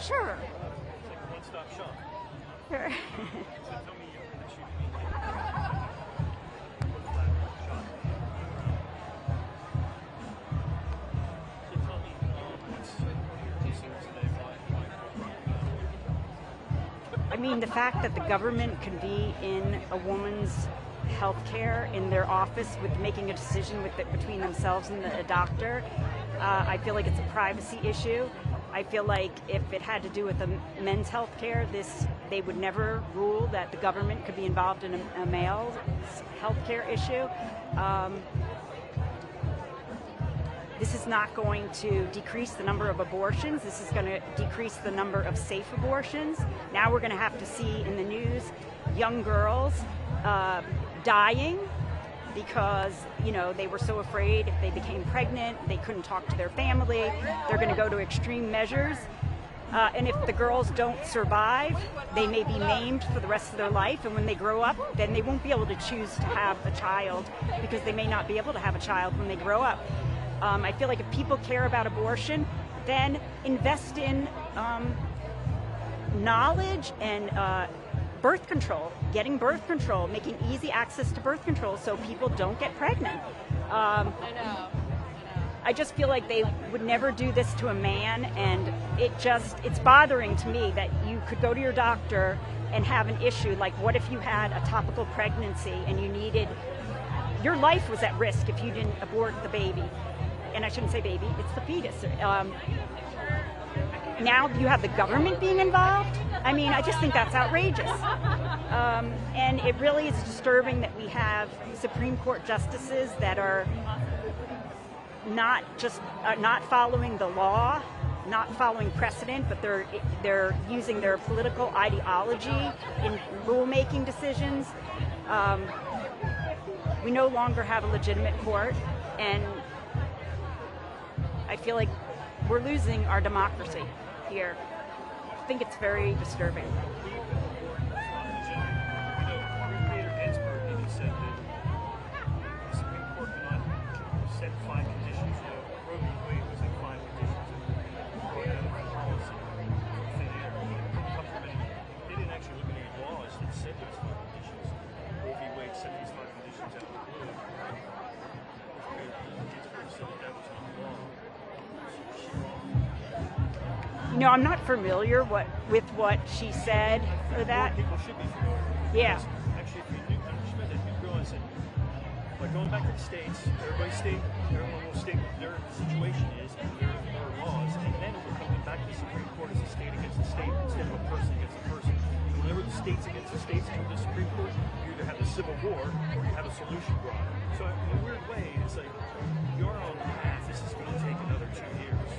Sure. It's like a one-stop shop. Sure. So tell me your issue. So tell me what's your concerns today? I mean, the fact that the government can be in a woman's health care in their office with making a decision between themselves and the doctor, I feel like it's a privacy issue. I feel like if it had to do with the men's health care, they would never rule that the government could be involved in a male's health care issue. This is not going to decrease the number of abortions. This is going to decrease the number of safe abortions. Now we're going to have to see in the news young girls dying because, you know, they were so afraid if they became pregnant, they couldn't talk to their family. They're going to go to extreme measures. And if the girls don't survive, they may be maimed for the rest of their life. And when they grow up, then they won't be able to choose to have a child because they may not be able to have a child when they grow up. I feel like if people care about abortion, then invest in knowledge and birth control, getting birth control, making easy access to birth control so people don't get pregnant. I just feel like they would never do this to a man, and it's bothering to me that you could go to your doctor and have an issue, like what if you had a topical pregnancy and your life was at risk if you didn't abort the baby. And I shouldn't say baby, it's the fetus. Now you have the government being involved. I mean, I just think that's outrageous. And it really is disturbing that we have Supreme Court justices that are not following the law, not following precedent, but they're using their political ideology in rulemaking decisions. We no longer have a legitimate court, and I feel like we're losing our democracy here. I think it's very disturbing. Set 5 conditions. Roe v. Wade was like 5 conditions. Policy thin air. They didn't actually look at any laws that said those 5 conditions. Roe v. Wade set these 5 conditions out of the blue. You know, I'm not familiar with what she said for that. People should be familiar. Yeah. Actually, if you do, you realize that. Like going back to the states, everyone will state what their situation is and their laws, and then we're coming back to the Supreme Court as a state against a state instead of a person against a person. And whenever the states against the states come to the Supreme Court, you either have a civil war or you have a solution brought. So in a weird way, it's like you're on the path. This is going to take another 2 years.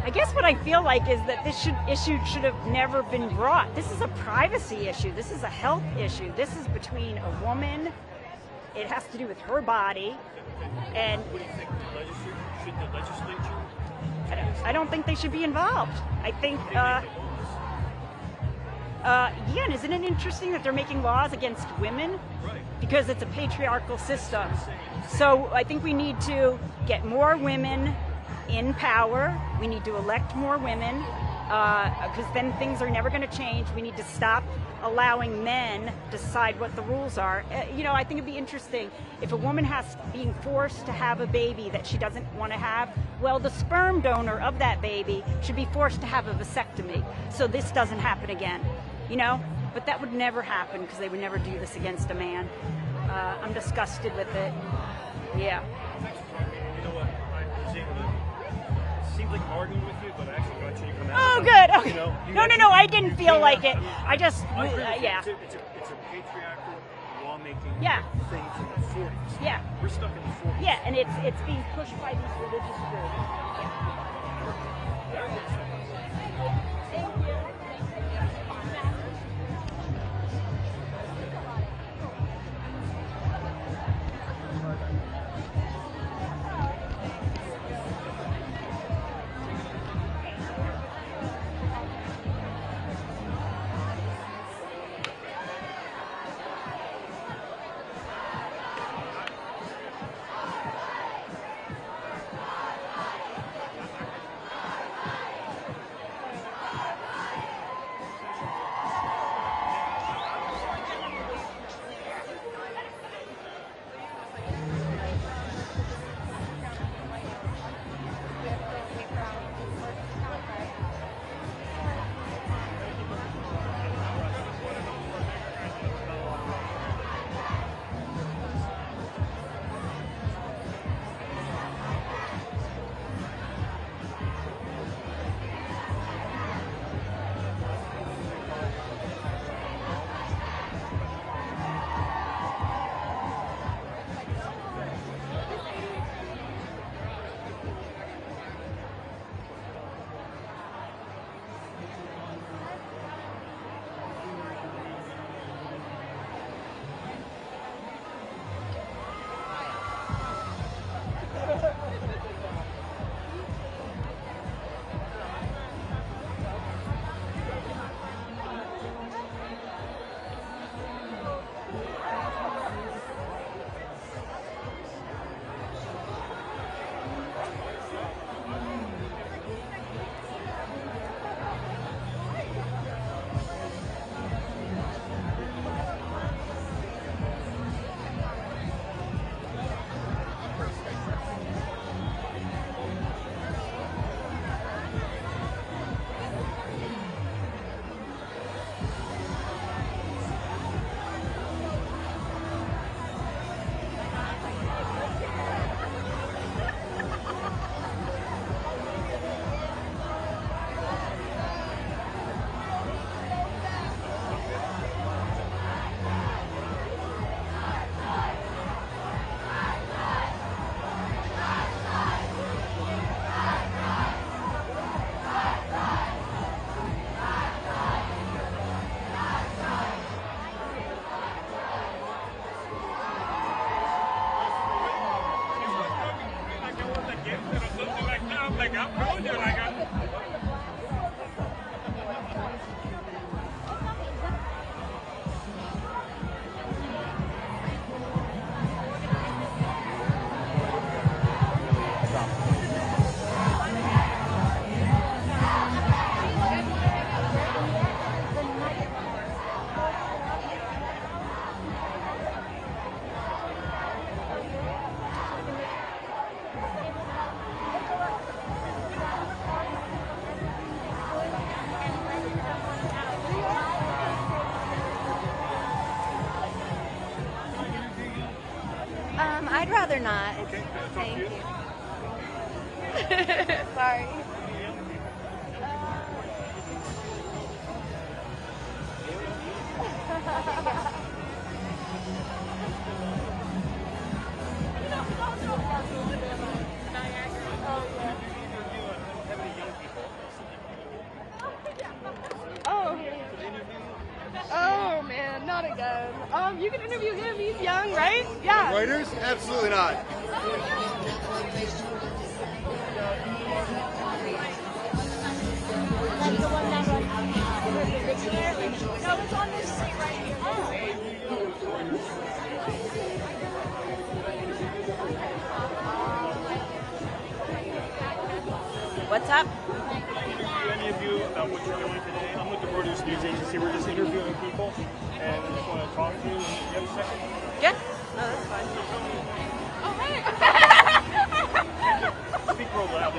I guess what I feel like is that this issue should have never been brought. This is a privacy issue. This is a health issue. This is between a woman. It has to do with her body, and what do you think? Should the legislature? I don't think they should be involved. I think, yeah, and isn't it interesting that they're making laws against women? Right. Because it's a patriarchal system. So I think we need to get more women in power. We need to elect more women, because then things are never going to change. We need to stop allowing men decide what the rules are. You know, I think it'd be interesting if a woman being forced to have a baby that she doesn't want to have. Well, the sperm donor of that baby should be forced to have a vasectomy, so this doesn't happen again. You know, but that would never happen because they would never do this against a man. I'm disgusted with it. Yeah. You know what? I was able to. Seems like I'm arguing with you, but I actually got you to come out. Oh, good. Okay. You know, no, I didn't feel like it. I just, yeah. It's a patriarchal lawmaking thing from the 40s. Yeah. We're stuck in the 40s. Yeah, and it's being pushed by these religious groups. Yeah. Thank you. I'd rather not. Okay, Thank you. Sorry. Oh man, not again. You can interview him. He's young, right? Yeah. Writers? Absolutely not. Like the one that was no, it's on this seat right here. What's up? Any of you about what you're doing today? I'm with the Reuters News Agency. We're just interviewing people, and I just want to talk to you. You have a second? Yeah. No, that's fine. Oh hey. Speak real loud.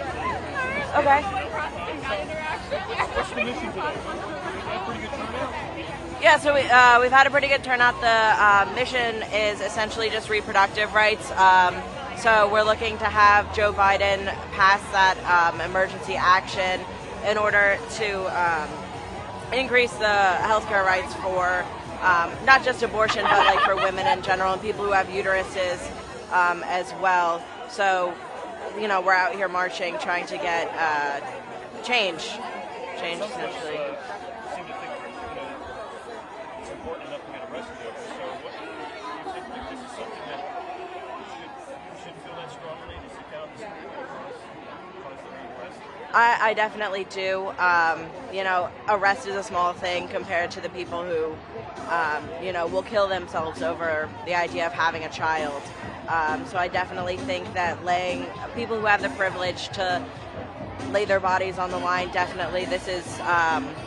Okay. What's the mission today? A pretty good turnout? Yeah, so we've had a pretty good turnout. The mission is essentially just reproductive rights. So we're looking to have Joe Biden pass that emergency action in order to increase the healthcare rights for not just abortion, but like for women in general and people who have uteruses as well. So, you know, we're out here marching, trying to get change essentially. Seem to think it's important enough to get arrested over. So, what do you think this is something that you should feel that strongly to seek out this cause the arrest? I definitely do. You know, arrest is a small thing compared to the people who, you know, will kill themselves over the idea of having a child. So I definitely think that people who have the privilege to lay their bodies on the line, definitely this is,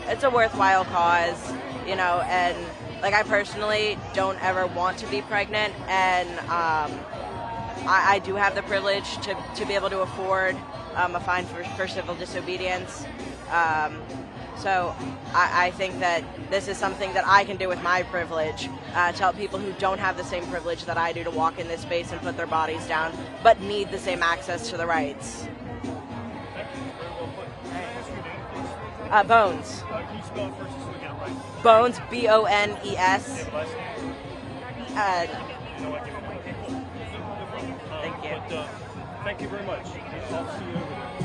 it's a worthwhile cause, you know, and like I personally don't ever want to be pregnant, and I do have the privilege to be able to afford a fine for civil disobedience. So I think that this is something that I can do with my privilege to help people who don't have the same privilege that I do to walk in this space and put their bodies down, but need the same access to the rights. Bones. Can you spell it first so we get it right? Bones, B-O-N-E-S. Thank you. But thank you very much. I'll see you over there.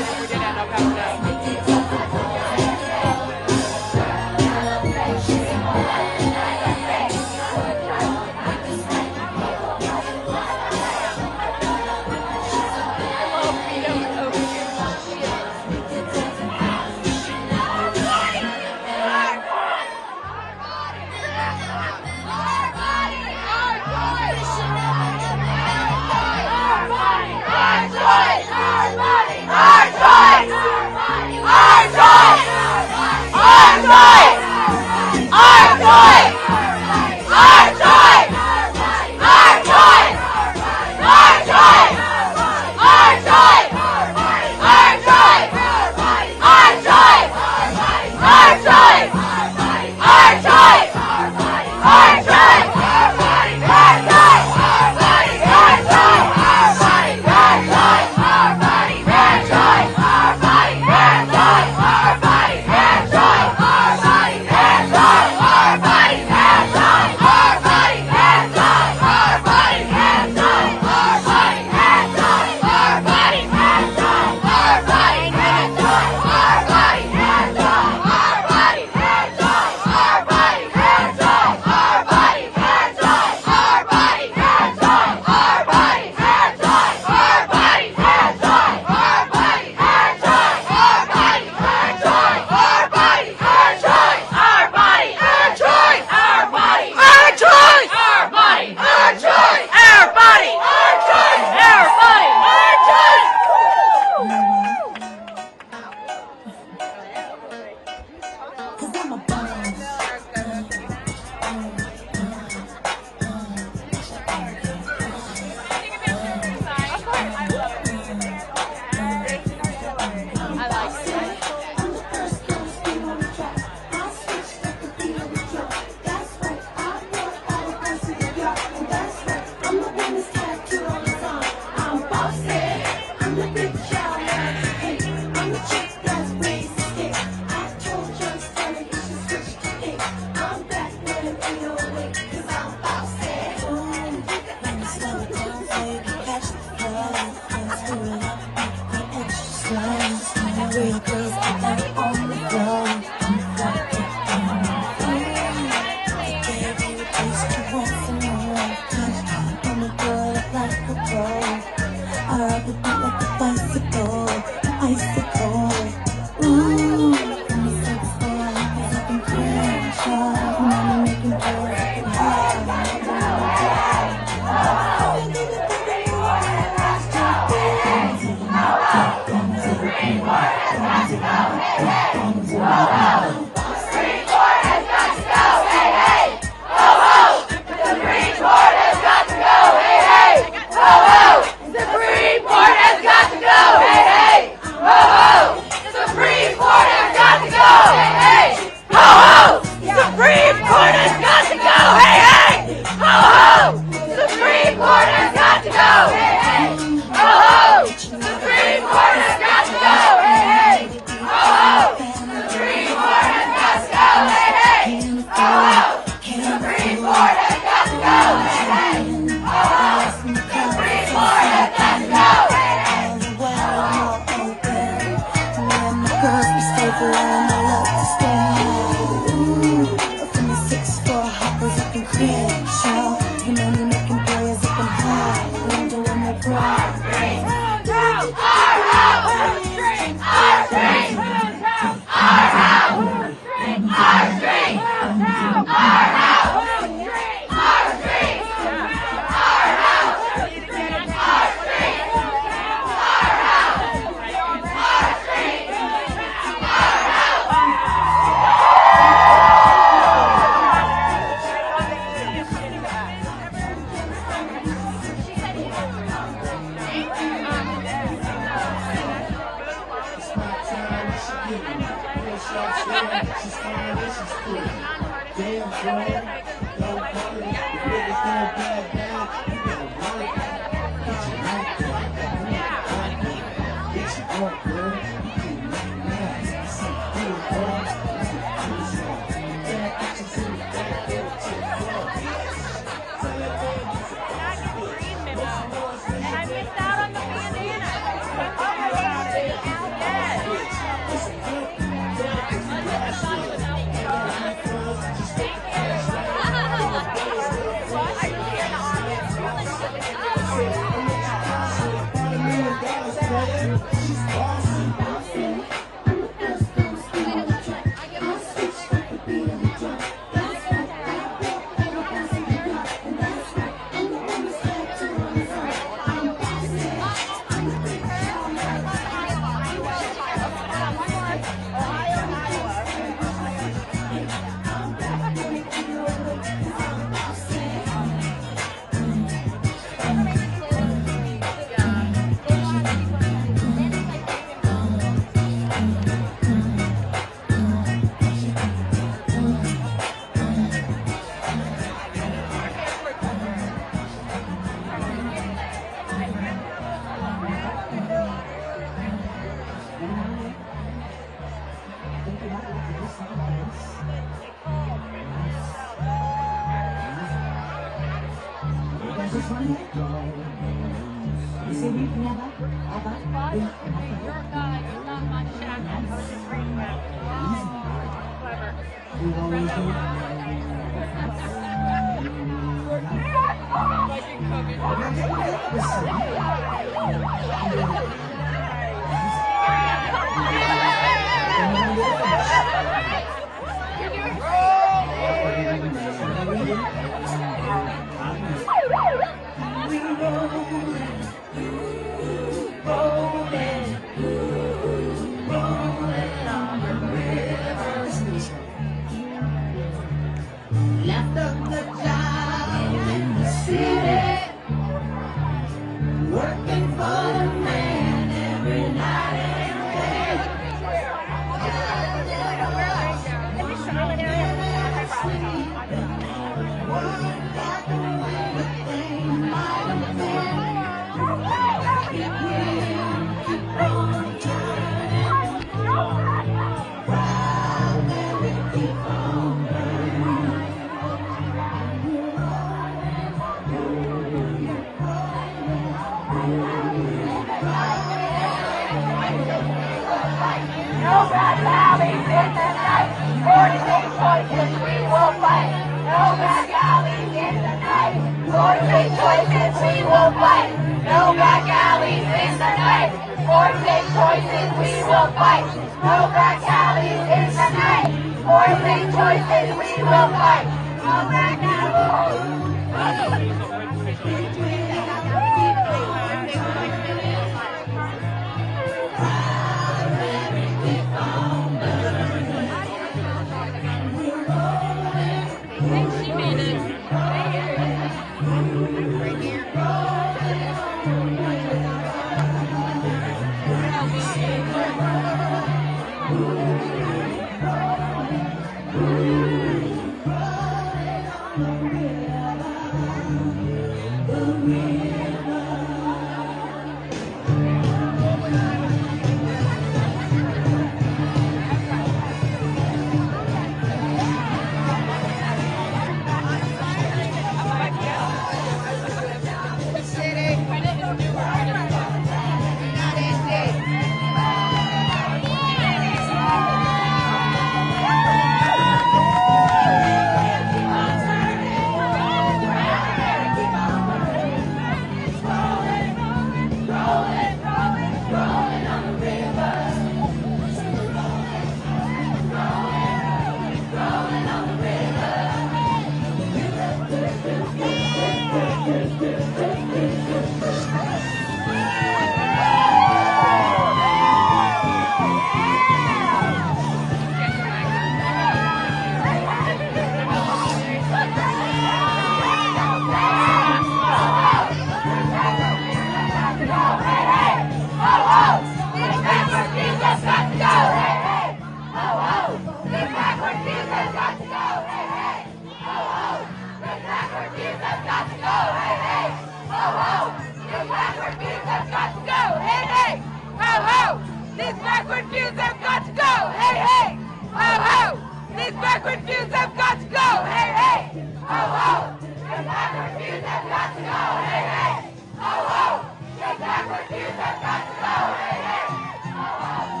These backward views have got to go! Hey, hey! Ho, ho! These backward views have got to go! Hey, hey! Ho, ho! These backward views have got to go! Hey, hey! Ho, ho! These backward views have got to go! Hey, hey! Ho, ho!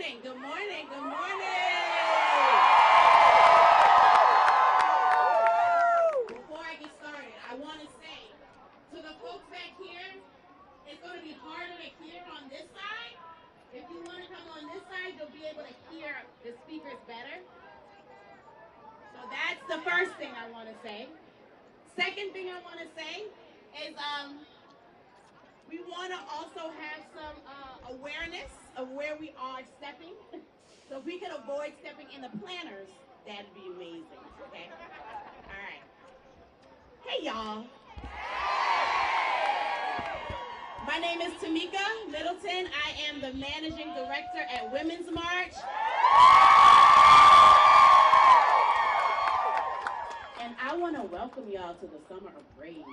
morning, good morning, good morning. Before I get started, I want to say to the folks back here, it's going to be harder to hear on this side. If you want to come on this side, you'll be able to hear the speakers better. So that's the first thing I want to say. Second thing I want to say is we want to also have some awareness of where we are stepping. So if we could avoid stepping in the planners, that'd be amazing, okay? All right. Hey, y'all. My name is Tamika Middleton. I am the Managing Director at Women's March. And I want to welcome y'all to the Summer of Brave.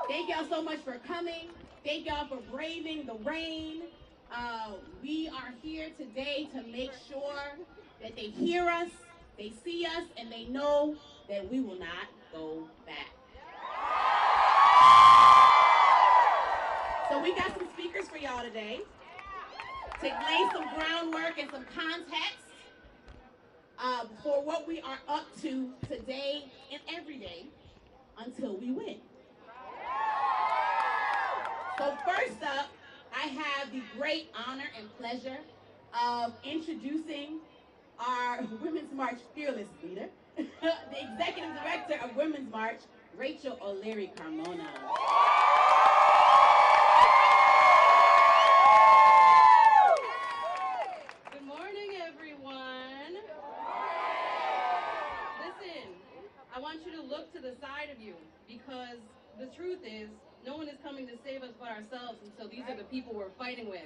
Thank y'all so much for coming. Thank y'all for braving the rain. We are here today to make sure that they hear us, they see us, and they know that we will not go back. So we got some speakers for y'all today to lay some groundwork and some context for what we are up to today and every day until we win. So first up, I have the great honor and pleasure of introducing our Women's March fearless leader, the Executive Director of Women's March, Rachel O'Leary Carmona. Good morning, everyone. Listen, I want you to look to the side of you because the truth is, no one is coming to save us but ourselves, and so these are the people we're fighting with.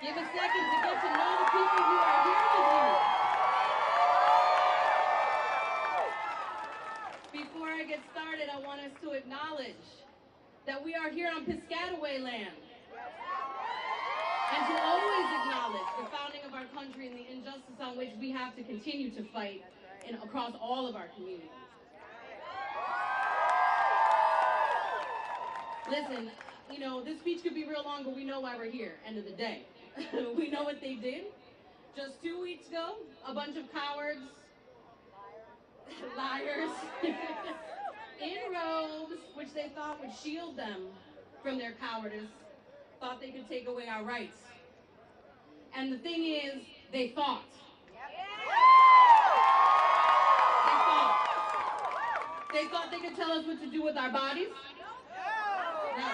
Give a second to get to know the people who are here with you. Before I get started, I want us to acknowledge that we are here on Piscataway land. And to always acknowledge the founding of our country and the injustice on which we have to continue to fight across all of our communities. Listen, you know, this speech could be real long, but we know why we're here, end of the day. We know what they did. Just 2 weeks ago, a bunch of cowards, liars, in robes, which they thought would shield them from their cowardice, thought they could take away our rights. And the thing is, they thought. They thought they could tell us what to do with our bodies. No.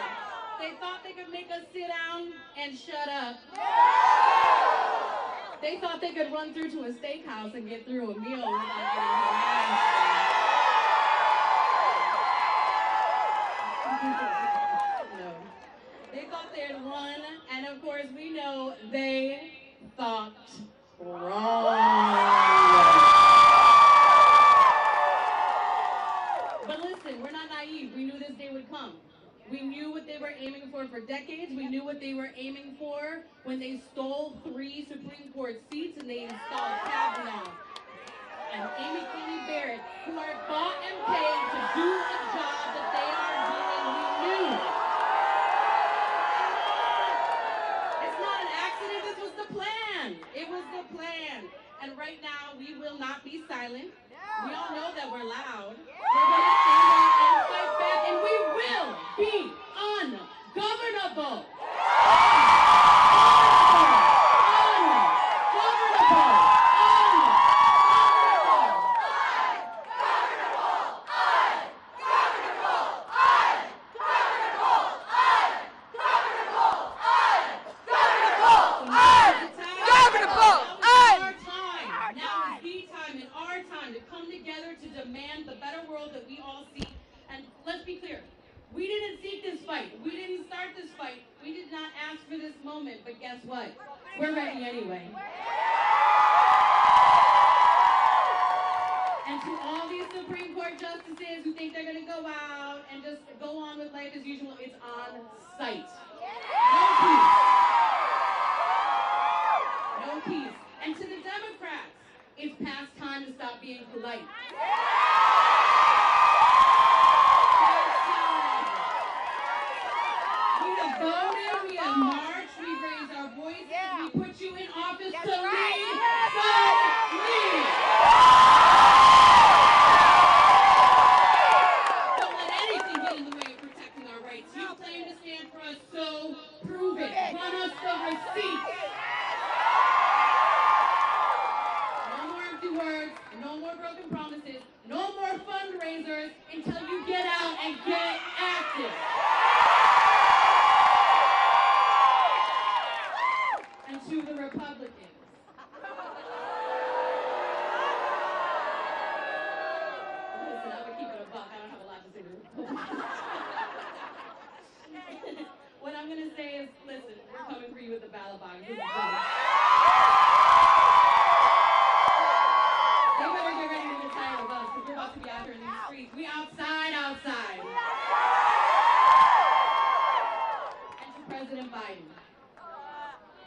They thought they could make us sit down and shut up. They thought they could run through to a steakhouse and get through a meal without getting harassed. No. They thought they'd run, and of course we know they thought wrong. But listen, we're not naive. We knew this day would come. We knew what they were aiming for decades. We knew what they were aiming for when they stole 3 Supreme Court seats and they installed Kavanaugh and Amy Coney Barrett, who are bought and paid to do a job that they are doing. We knew. It's not an accident. This was the plan. It was the plan. And right now, we will not be silent. We all know that we're loud. We're going to stand up and fight back, and we will be ungovernable. But guess what? We're ready anyway. And to all these Supreme Court justices who think they're going to go out and just go on with life as usual, it's on sight. No peace. No peace. And to the Democrats, it's past time to stop being polite. We have voted, we have you get out and get active. And to the Republicans. Listen, I would keep it a buck. I don't have a lot to say to the Republicans. What I'm going to say is, listen, we're coming for you with the ballot box. This is done. They better get ready to get tired of us because we're about to be out here in these streets. We outside. And to President Biden.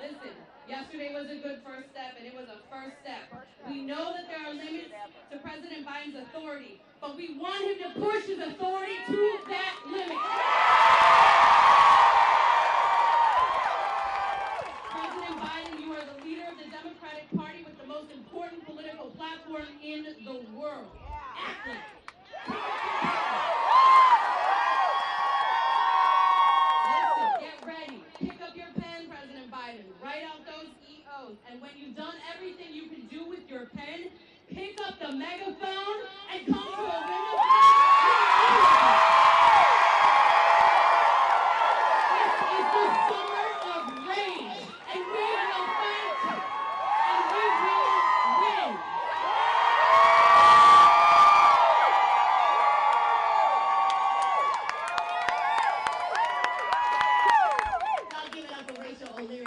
Listen, yesterday was a good first step, and it was a first step. We know that there are limits to President Biden's authority, but we want him to push his authority to that limit. President Biden, you are the leader of the Democratic Party with the most important political platform in the world. Act like it. Listen, get ready. Pick up your pen, President Biden. Write out those EOs. And when you've done everything you can do with your pen, pick up the megaphone and come to a women's This is the summer of rage. And we will fight. And we will win. Y'all give it up for Rachel O'Leary.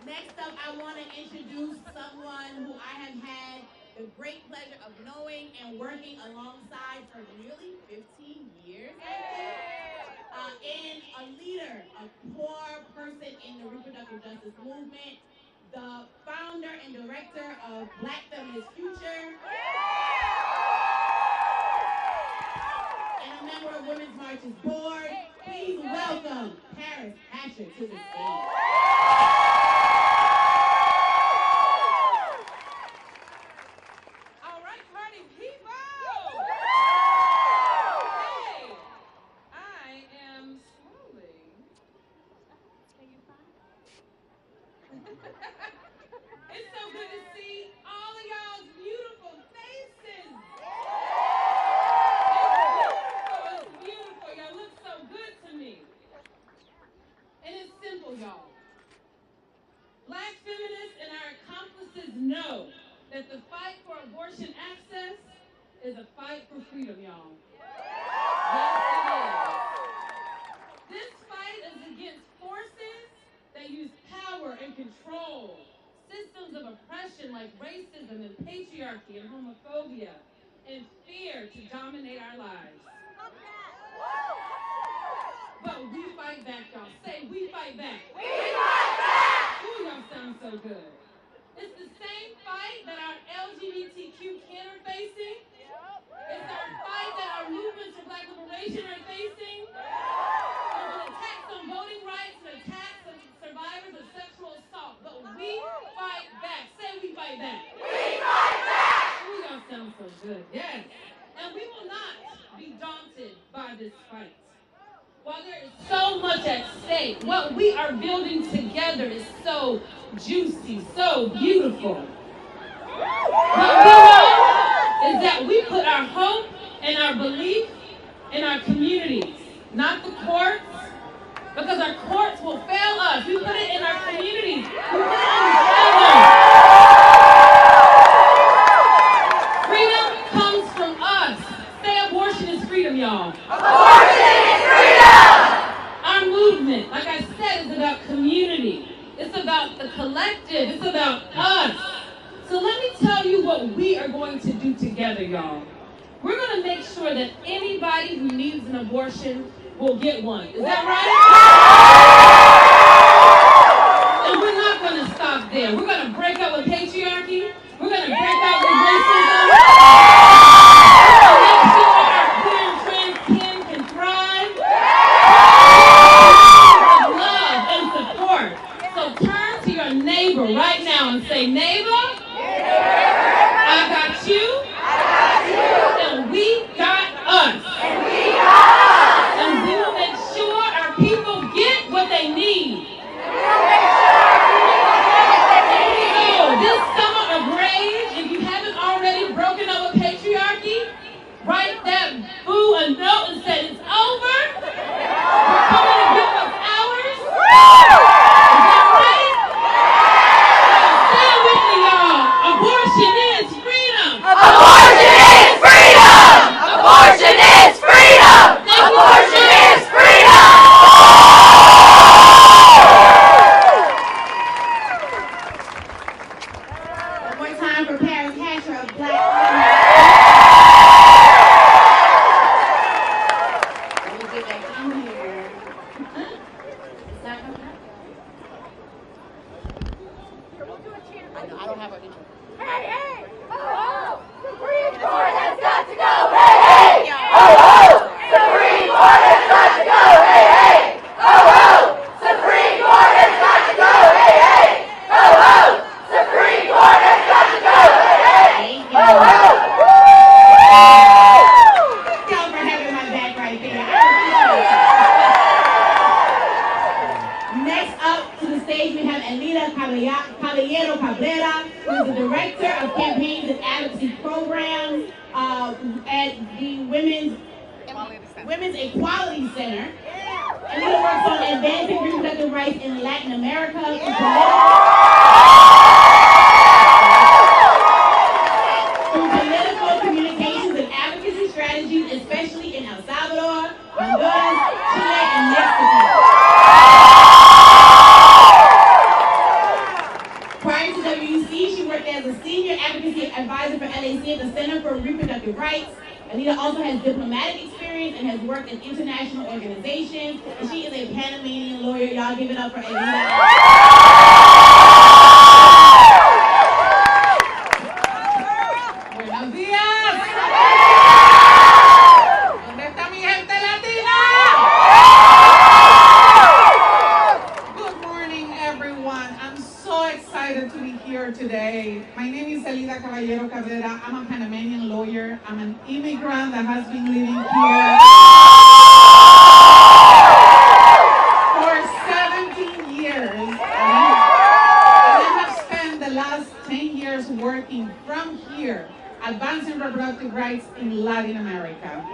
Next up, I want to introduce someone who I have had the great pleasure of knowing and working alongside for nearly 15 years. And a leader, a core person in the reproductive justice movement, the founder and director of Black Feminist Future, and a member of Women's March's board. Please welcome Paris Patrick to the stage. All right, party people! Hey, I am scrolling. It's so good to see all of y'all's beautiful faces. It's beautiful. Y'all look so good to me. And it's simple, y'all. Black feminists and our accomplices know that the fight for abortion access is a fight for freedom, y'all. Yes, it is. This fight is against forces that use power and control, systems of oppression like racism and patriarchy and homophobia, and fear to dominate our lives. But we fight back, y'all. Say, we fight back. We fight back! Ooh, y'all sound so good. It's the same fight that our LGBTQ kids are facing. It's our fight that our movements for Black liberation are facing. There's an attack on voting rights and attacks on survivors of sexual assault. But we fight back. Say we fight back. We fight back! Ooh, y'all sound so good. Yes. And we will not be daunted by this fight. While there is so much at stake, what we are building together is so juicy, so beautiful. What we know is that we put our hope and our belief in our communities, not the courts, because our courts will fail us. We put it in our communities. We put it together. Freedom comes from us. Say abortion is freedom, y'all. Abortion is freedom! Our movement, like I said, is about community. It's about the collective. It's about us. So let me tell you what we are going to do together, y'all. We're going to make sure that anybody who needs an abortion will get one. Is that right? And we're not going to stop there. We're going to break up with patriarchy. We're going to break up with racism. We're going to make sure our queer and trans kin can thrive. With love and support. So turn to your neighbor right now and say, neighbor, I got you. And we got us. And we will make sure our people get what they need. So this caricature of black women. Let me get back in here. It's not coming up. I don't have an intro. Hey, hey! Oh, Supreme Court has got to go! Hey, hey! Oh, Supreme Court has got to go! Hey, hey! Oh, Supreme Court has got to go! Hey, hey! Oh, Supreme Court has got to go! Hey, hey! Thank y'all for having my back right there. Next up to the stage, we have Elida Caballero Cabrera, who is the Director of Campaigns and Advocacy Programs at the Women's Equality Center. Elida works on advancing reproductive rights in Latin America through political communications and advocacy strategies, especially in El Salvador, Honduras, Chile, and Mexico. Prior to WUC, she worked as a senior advocacy advisor for LAC at the Center for Reproductive Rights. Elida also has diplomatic experience and has worked in international organizations. And she is a Panamanian lawyer. Y'all give it up for Elida. Buenos días. ¿Dónde está mi gente latina? Good morning, everyone. I'm so excited to be here today. My name is Elida Caballero Cabrera. I'm a Panamanian lawyer. I'm an immigrant that has been living here for 17 years. And I have spent the last 10 years working from here, advancing reproductive rights in Latin America.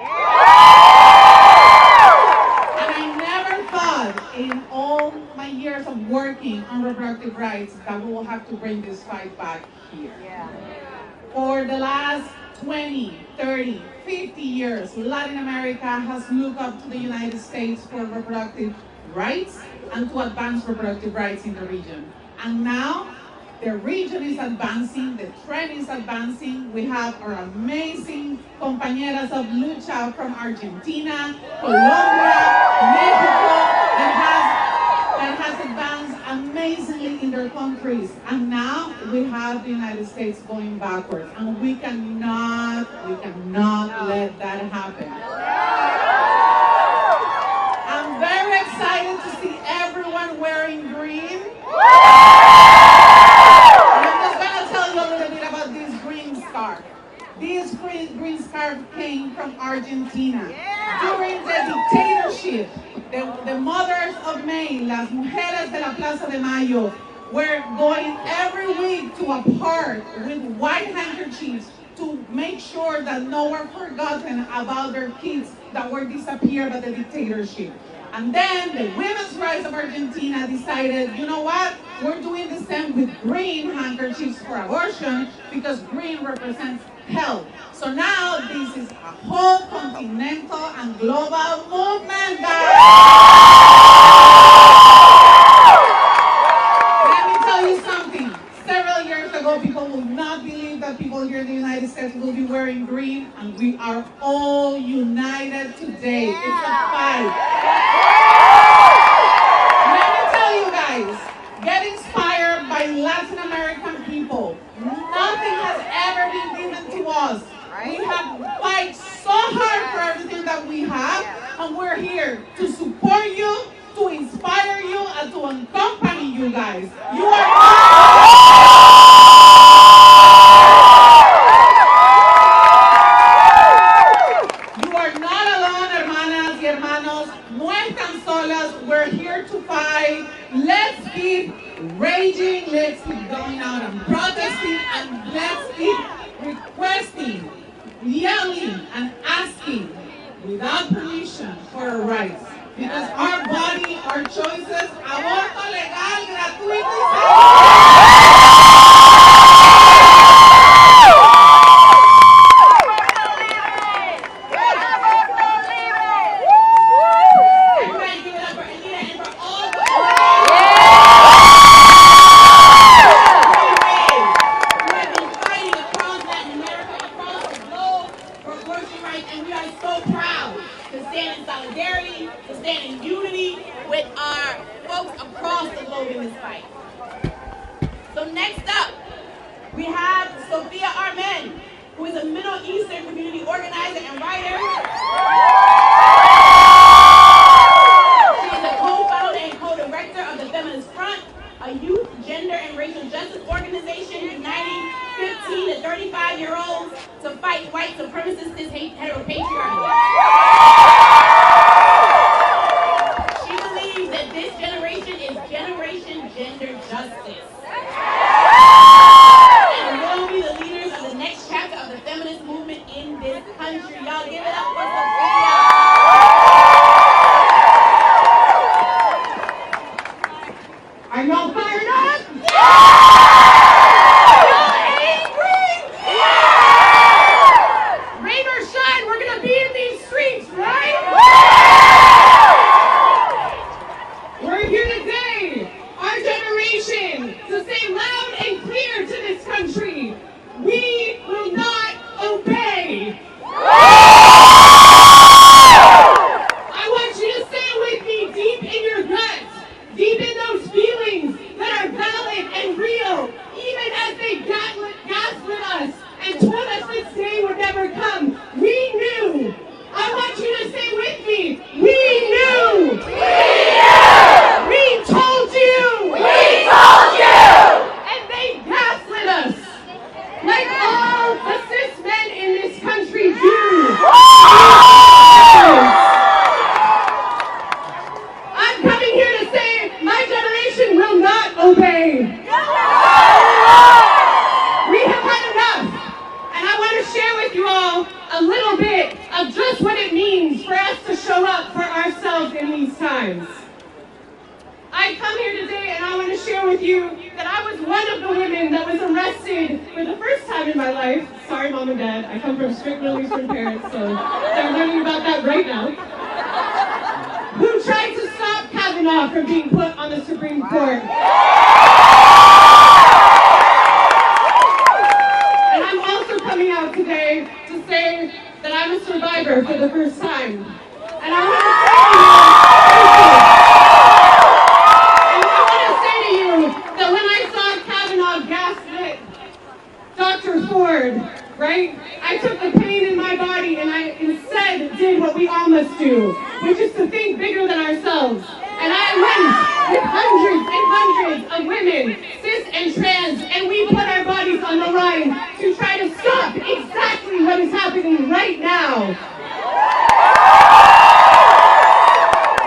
And I never thought in all my years of working on reproductive rights that we will have to bring this fight back here. For the last 20, 30, 50 years, Latin America has looked up to the United States for reproductive rights and to advance reproductive rights in the region. And now, the region is advancing, the trend is advancing. We have our amazing compañeras of lucha from Argentina, Colombia, Mexico, that has advanced amazingly in their countries. And now we have the United States going backwards. And we cannot let that happen. I'm very excited to see everyone wearing green. This green scarf came from Argentina. During the dictatorship, the mothers of May, las mujeres de la Plaza de Mayo, were going every week to a park with white handkerchiefs to make sure that no one forgotten about their kids that were disappeared by the dictatorship. And then the Women's Rights of Argentina decided, you know what? We're doing the same with green handkerchiefs for abortion because green represents health. So now this is a whole continental and global movement, guys. Let me tell you something. Several years ago, people would not believe that people here in the United States will be wearing green, and we are all united today. It's a fight. Let me tell you guys, get inspired by Latin American people. Nothing has ever been given to us. We have to fight so hard for everything that we have, and we're here to support you, to inspire you, and to accompany you guys. You are not alone, hermanas y hermanos. No están solas. We're here to fight. Let's keep raging. Let's keep going out and protesting, and let's keep requesting, yelling, and asking without permission for our rights. Because our body, our choices, aborto legal, gratuito y seguro. stand in unity with our folks across the globe in this fight. So next up, we have Sophia Armen, who is a Middle Eastern community organizer and writer. She is the co-founder and co-director of the Feminist Front, a youth, gender, and racial justice organization uniting 15 to 35-year-olds to fight white supremacist heteropatriarchy. She believes that this generation is Generation Gender Justice. And will be the leaders of the next chapter of the feminist movement in this country. Y'all give it up for Sophia. Are y'all fired up? Rain or shine, we're gonna be in these streets, right? We're here today, our generation, to say loud and clear to this country, we will not obey. I want you to say with me deep in your guts, deep in those feelings that are valid and real, even as they gaslit us and told us this day would never come. We knew. I want you to say with me, we knew. We told you. We told you! And they gaslit us. Like all the cis men in this country do. I'm coming here to say my generation will not obey. We have had enough. And I want to share with you all a little bit of just what it means for us to show up for ourselves in these times. I come here today and I want to share with you that I was one of the women that was arrested for the first time in my life. Sorry, Mom and Dad. I come from strict Middle Eastern parents, so they're learning about that right now. Who tried to stop Kavanaugh from being put on the Supreme Court. And I'm also coming out today to say that I'm a survivor for the first time. And I want to say to you, that when I saw Kavanaugh gaslit Dr. Ford, right, I took the pain in my body and I instead did what we all must do, which is to think bigger than ourselves. And I went with hundreds and hundreds of women, cis and trans, and we put our bodies on the line to try to stop exactly what is happening right now.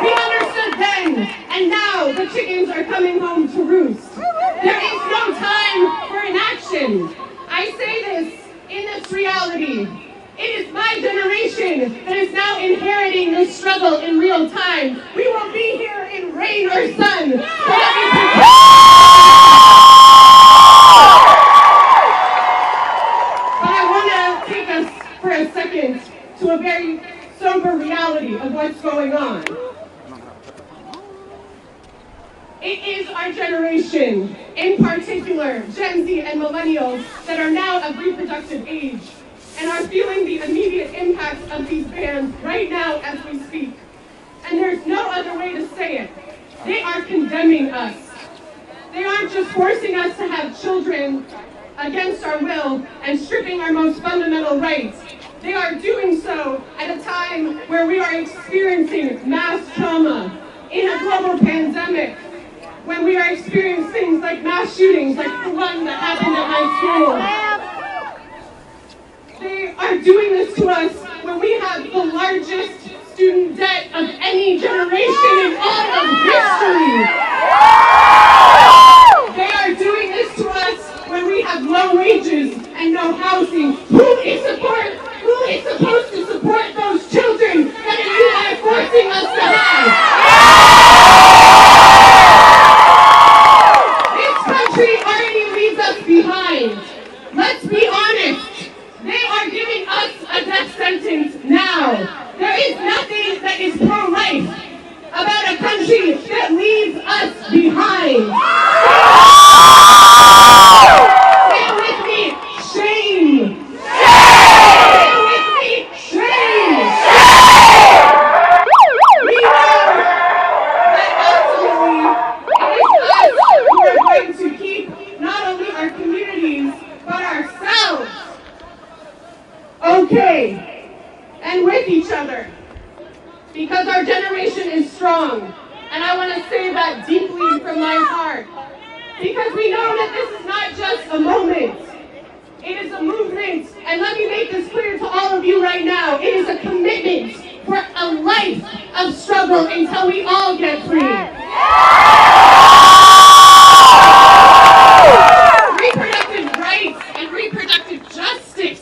We understood then, and now the chickens are coming home to roost. There is no time for inaction. I say this in this reality. It is my generation that is now inheriting this struggle in real time. We will be here in rain or sun. But I want to take us for a second to a very sober reality of what's going on. It is our generation, in particular Gen Z and millennials, that are now of reproductive age and are feeling the immediate impacts of these bans right now as we speak. And there's no other way to say it. They are condemning us. They aren't just forcing us to have children against our will and stripping our most fundamental rights. They are doing so at a time where we are experiencing mass trauma in a global pandemic, when we are experiencing things like mass shootings, like the one that happened at my school. They are doing this to us when we have the largest student debt of any generation in all of history. They are doing this to us when we have low wages and no housing. Who is supposed to support those children that you are forcing us to have? Already leaves us behind. Let's be honest. They are giving us a death sentence now. There is nothing that is pro-life about a country that leaves us behind. Say with me, shame. Say with me, shame. We know okay and with each other, because our generation is strong. And I want to say that deeply from my heart, because we know that this is not just a moment. It is a movement. And let me make this clear to all of you right now. It is a commitment for a life of struggle until we all get free. Reproductive rights and reproductive justice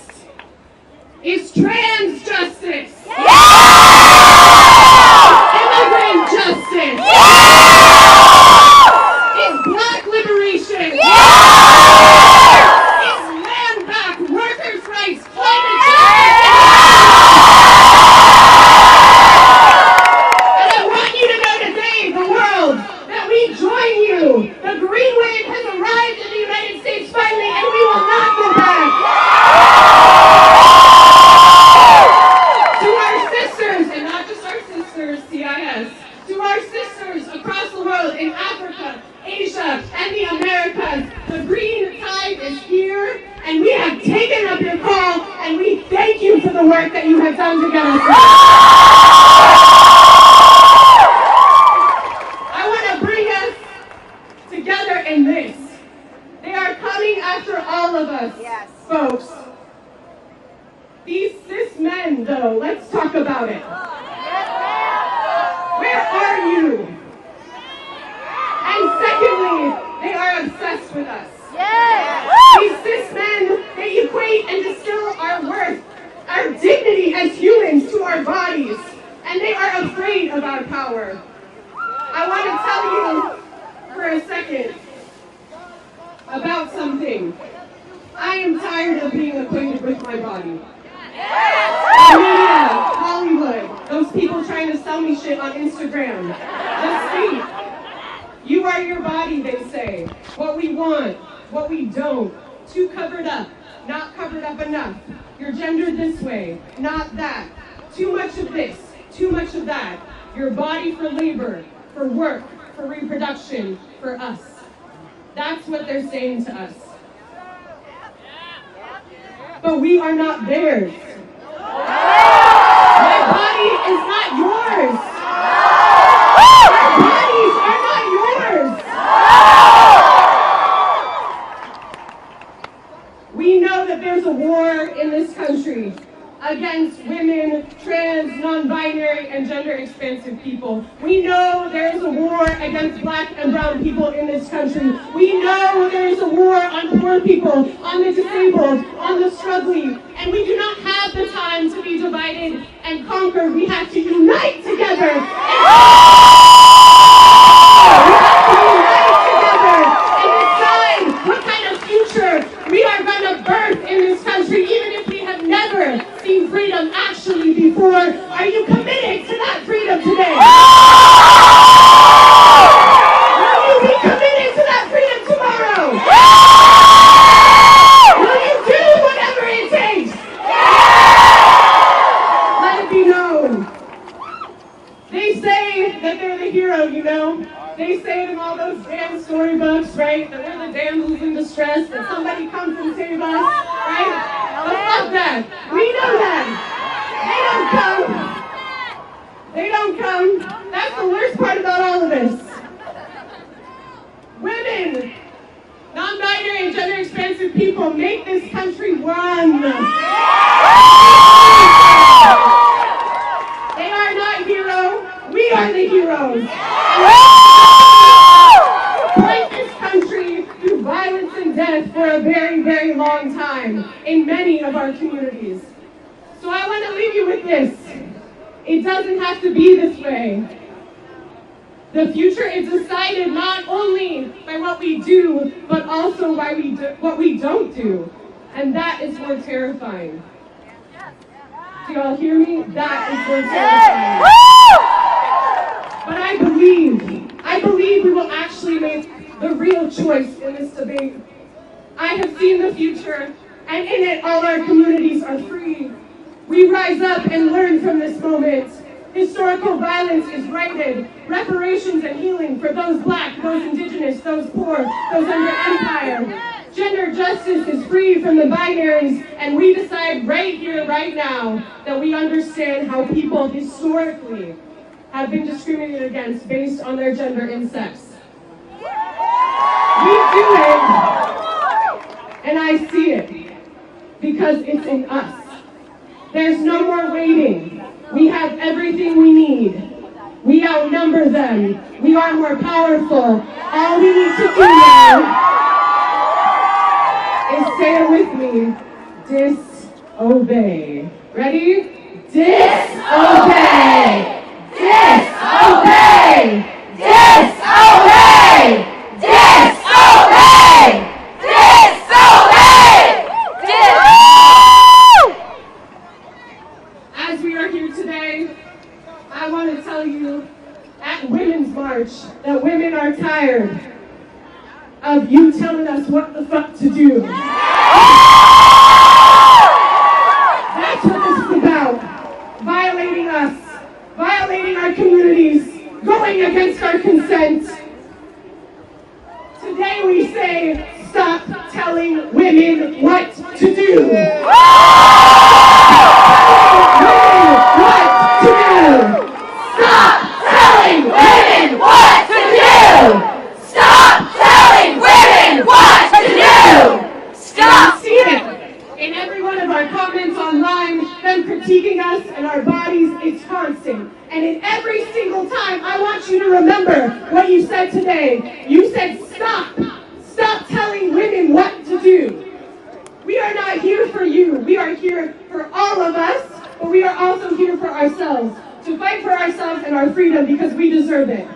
is trans justice. Immigrant justice. Is black liberation. Is land back, workers' rights, climate justice. And I want you to know today, the world, that we join you. The green wave has arrived in the United States finally, and we will not go back. To our sisters, and not just our sisters, CIS, to our sisters across the world in Africa, Asia, and the Americas, the green tide is here, and we have taken up your call, and we thank you for the work that you have done to get us here. I want to bring us together in this. They are coming after all of us, folks. These cis men, though, let's talk about it. Where are you? And secondly, they are obsessed with us. These cis men, they equate and distill our worth, our dignity as humans to our bodies, and they are afraid of our power. I want to tell you for a second about something. I am tired of being acquainted with my body. The media, Hollywood, those people trying to sell me shit on Instagram. Just see. You are your body, they say. What we want, what we don't. Too covered up, not covered up enough. You're gendered this way, not that. Too much of this, too much of that. Your body for labor, for work, for reproduction, for us. That's what they're saying to us. But we are not theirs. My body is not yours. Our bodies are not yours. We know that there's a war in this country against women, trans, non-binary, and gender-expansive people. We know there is a war against black and brown people in this country. We know there is a war on poor people, on the disabled, on the struggling, and we do not have the time to be divided and conquer. We have to unite together. What kind of future we are going to birth in this country, even if we have never seen freedom actually before. Are you committed to that freedom today? Will you be committed to that freedom tomorrow? Will you do whatever it takes? Let it be known. They say that they're the hero, you know? They say it in all those damn storybooks, right? That we're the damsels in distress, that somebody comes and saves us, right? But fuck that. We know that. They don't come. That's the worst part about all of this. Women, non-binary and gender-expansive people make this country run. They are not heroes. We are the heroes. Fight this country through violence and death for a very, very long time in many of our communities. So I want to leave you with this. It doesn't have to be this way. The future is decided not only by what we do, but also by what we don't do. And that is more terrifying. Do y'all hear me? That is more terrifying. But I believe we will actually make the real choice in this debate. I have seen the future, and in it all our communities are free. We rise up and learn from this moment. Historical violence is righted. Reparations and healing for those black, those indigenous, those poor, those under empire. Gender justice is free from the binaries, and we decide right here, right now, that we understand how people historically have been discriminated against based on their gender and sex. We do it, and I see it, because it's in us. There's no more waiting. We have everything we need. We outnumber them. We are more powerful. All we need to do now is say it with me. Disobey. Ready? Disobey! Disobey! Disobey! Disobey! Disobey! As we are here today, I want to tell you at Women's March that women are tired of you telling us what the fuck to do. That's what this is about. Violating us, violating our communities, going against our consent. Today we say, stop telling women what to do. Stop telling women what to do! Stop telling women what to do! Stop! See it in every one of our comments online, them critiquing us and our bodies, it's constant. And in every single time, I want you to remember what you said today. You said stop. Stop telling women what to do. We are not here for you. We are here for all of us, but we are also here for ourselves. To fight for ourselves and our freedom because we deserve it.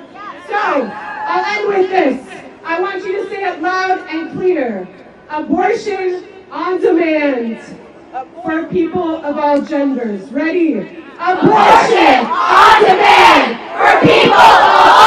So, I'll end with this. I want you to say it loud and clear. Abortion on demand for people of all genders. Ready? Abortion on demand for people of all